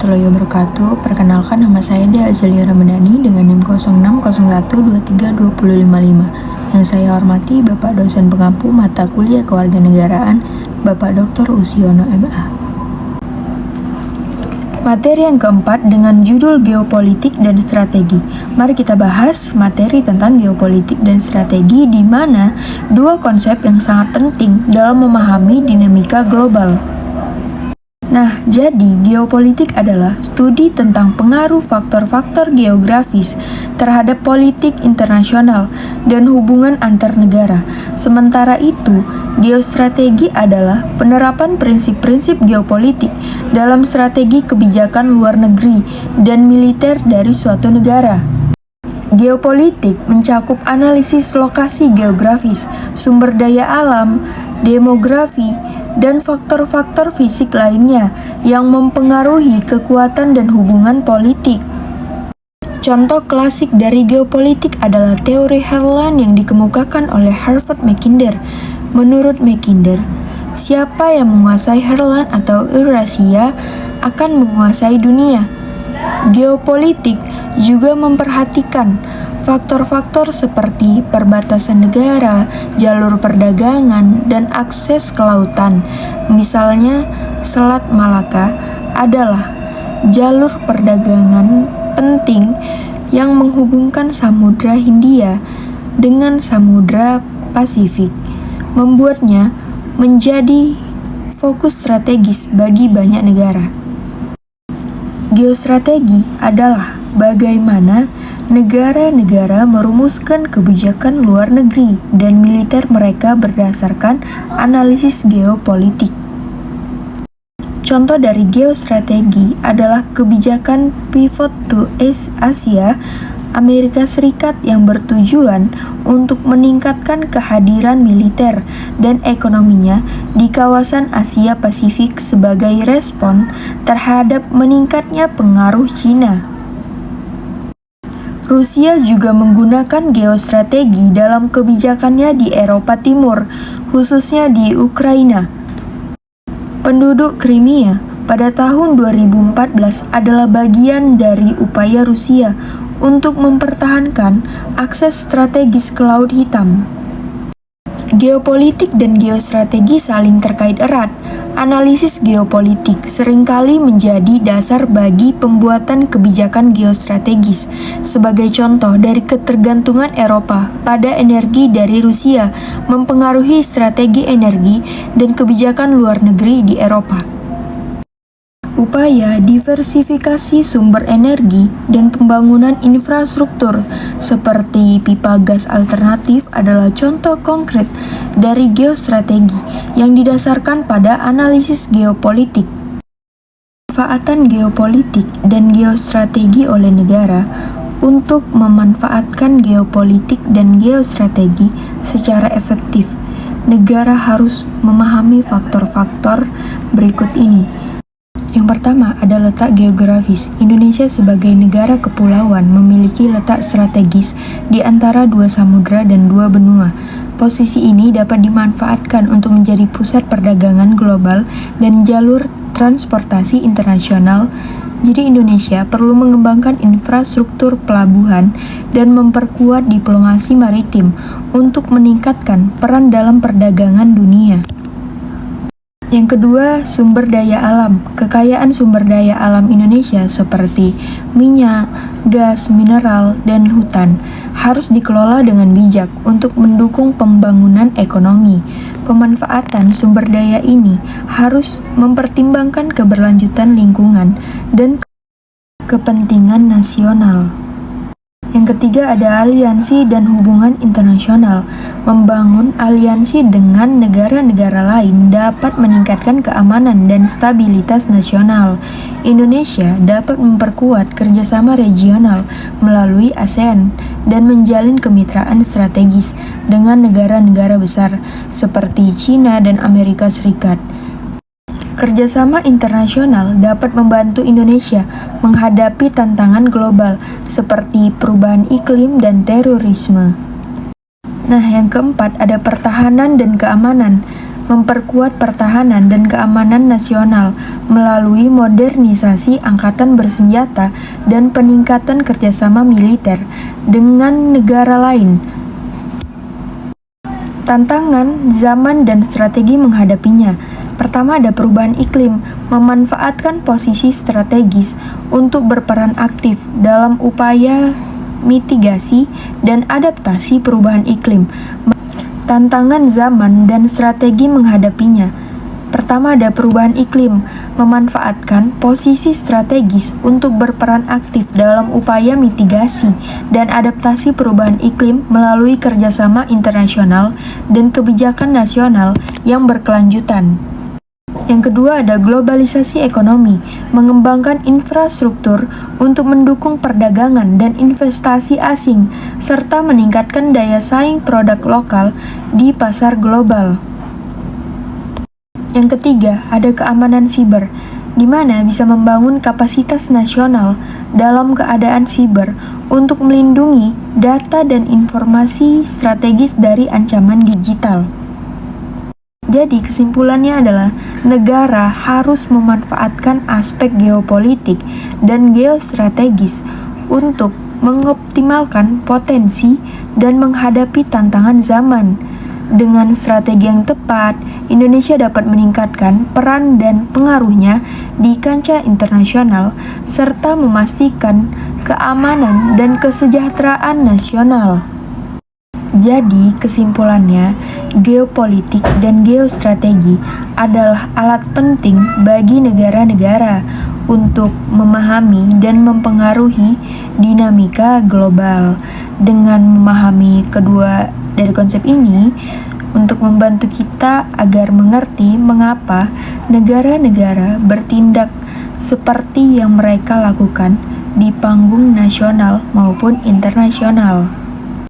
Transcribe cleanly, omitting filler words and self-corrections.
warahmatullahi wabarakatuh. Perkenalkan, nama saya Dea Azalia Ramadhani dengan NIM 0601232055. Yang saya hormati Bapak dosen pengampu mata kuliah kewarganegaraan, Bapak Dr. Usiono MA. Materi yang keempat dengan judul Geopolitik dan Strategi. Mari kita bahas materi tentang geopolitik dan strategi, di mana dua konsep yang sangat penting dalam memahami dinamika global. Nah, jadi geopolitik adalah studi tentang pengaruh faktor-faktor geografis terhadap politik internasional dan hubungan antar negara. Sementara itu, geostrategi adalah penerapan prinsip-prinsip geopolitik dalam strategi kebijakan luar negeri dan militer dari suatu negara. Geopolitik mencakup analisis lokasi geografis, sumber daya alam, demografi, dan faktor-faktor fisik lainnya yang mempengaruhi kekuatan dan hubungan politik. Contoh klasik dari geopolitik adalah teori Herland yang dikemukakan oleh Harvard Mackinder. Menurut Mackinder, siapa yang menguasai Herland atau Eurasia akan menguasai dunia. Geopolitik juga memperhatikan faktor-faktor seperti perbatasan negara, jalur perdagangan, dan akses ke lautan. Misalnya, Selat Malaka adalah jalur perdagangan penting yang menghubungkan Samudra Hindia dengan Samudra Pasifik, membuatnya menjadi fokus strategis bagi banyak negara. Geostrategi adalah bagaimana negara-negara merumuskan kebijakan luar negeri dan militer mereka berdasarkan analisis geopolitik. Contoh dari geostrategi adalah kebijakan Pivot to Asia Amerika Serikat yang bertujuan untuk meningkatkan kehadiran militer dan ekonominya di kawasan Asia Pasifik sebagai respon terhadap meningkatnya pengaruh Cina. Rusia juga menggunakan geostrategi dalam kebijakannya di Eropa Timur, khususnya di Ukraina. Penduduk Crimea pada tahun 2014 adalah bagian dari upaya Rusia untuk mempertahankan akses strategis ke Laut Hitam. Geopolitik dan geostrategi saling terkait erat. Analisis geopolitik seringkali menjadi dasar bagi pembuatan kebijakan geostrategis. Sebagai contoh, dari ketergantungan Eropa pada energi dari Rusia mempengaruhi strategi energi dan kebijakan luar negeri di Eropa. Upaya diversifikasi sumber energi dan pembangunan infrastruktur seperti pipa gas alternatif adalah contoh konkret dari geostrategi yang didasarkan pada analisis geopolitik. Pemanfaatan geopolitik dan geostrategi oleh negara. Untuk memanfaatkan geopolitik dan geostrategi secara efektif, negara harus memahami faktor-faktor berikut ini. Yang pertama ada letak geografis. Indonesia sebagai negara kepulauan memiliki letak strategis di antara dua samudra dan dua benua. Posisi ini dapat dimanfaatkan untuk menjadi pusat perdagangan global dan jalur transportasi internasional. Jadi Indonesia perlu mengembangkan infrastruktur pelabuhan dan memperkuat diplomasi maritim untuk meningkatkan peran dalam perdagangan dunia. Yang kedua, sumber daya alam. Kekayaan sumber daya alam Indonesia seperti minyak, gas, mineral, dan hutan harus dikelola dengan bijak untuk mendukung pembangunan ekonomi. Pemanfaatan sumber daya ini harus mempertimbangkan keberlanjutan lingkungan dan kepentingan nasional. Yang ketiga ada aliansi dan hubungan internasional. Membangun aliansi dengan negara-negara lain dapat meningkatkan keamanan dan stabilitas nasional. Indonesia dapat memperkuat kerjasama regional melalui ASEAN dan menjalin kemitraan strategis dengan negara-negara besar seperti China dan Amerika Serikat. Kerjasama internasional dapat membantu Indonesia menghadapi tantangan global seperti perubahan iklim dan terorisme. Nah, yang keempat ada pertahanan dan keamanan. memperkuat pertahanan dan keamanan nasional melalui modernisasi angkatan bersenjata dan peningkatan kerjasama militer dengan negara lain. Tantangan, zaman, dan strategi menghadapinya. Pertama, ada perubahan iklim, memanfaatkan posisi strategis untuk berperan aktif dalam upaya mitigasi dan adaptasi perubahan iklim. Tantangan zaman dan strategi menghadapinya. Pertama, ada perubahan iklim, memanfaatkan posisi strategis untuk berperan aktif dalam upaya mitigasi dan adaptasi perubahan iklim melalui kerjasama internasional dan kebijakan nasional yang berkelanjutan. Yang kedua, ada globalisasi ekonomi, mengembangkan infrastruktur untuk mendukung perdagangan dan investasi asing, serta meningkatkan daya saing produk lokal di pasar global. Yang ketiga, ada keamanan siber, di mana bisa membangun kapasitas nasional dalam keadaan siber untuk melindungi data dan informasi strategis dari ancaman digital. Jadi kesimpulannya adalah negara harus memanfaatkan aspek geopolitik dan geostrategis untuk mengoptimalkan potensi dan menghadapi tantangan zaman. Dengan strategi yang tepat, Indonesia dapat meningkatkan peran dan pengaruhnya di kancah internasional serta memastikan keamanan dan kesejahteraan nasional. Jadi, kesimpulannya, geopolitik dan geostrategi adalah alat penting bagi negara-negara untuk memahami dan mempengaruhi dinamika global. Dengan memahami kedua dari konsep ini, untuk membantu kita agar mengerti mengapa negara-negara bertindak seperti yang mereka lakukan di panggung nasional maupun internasional.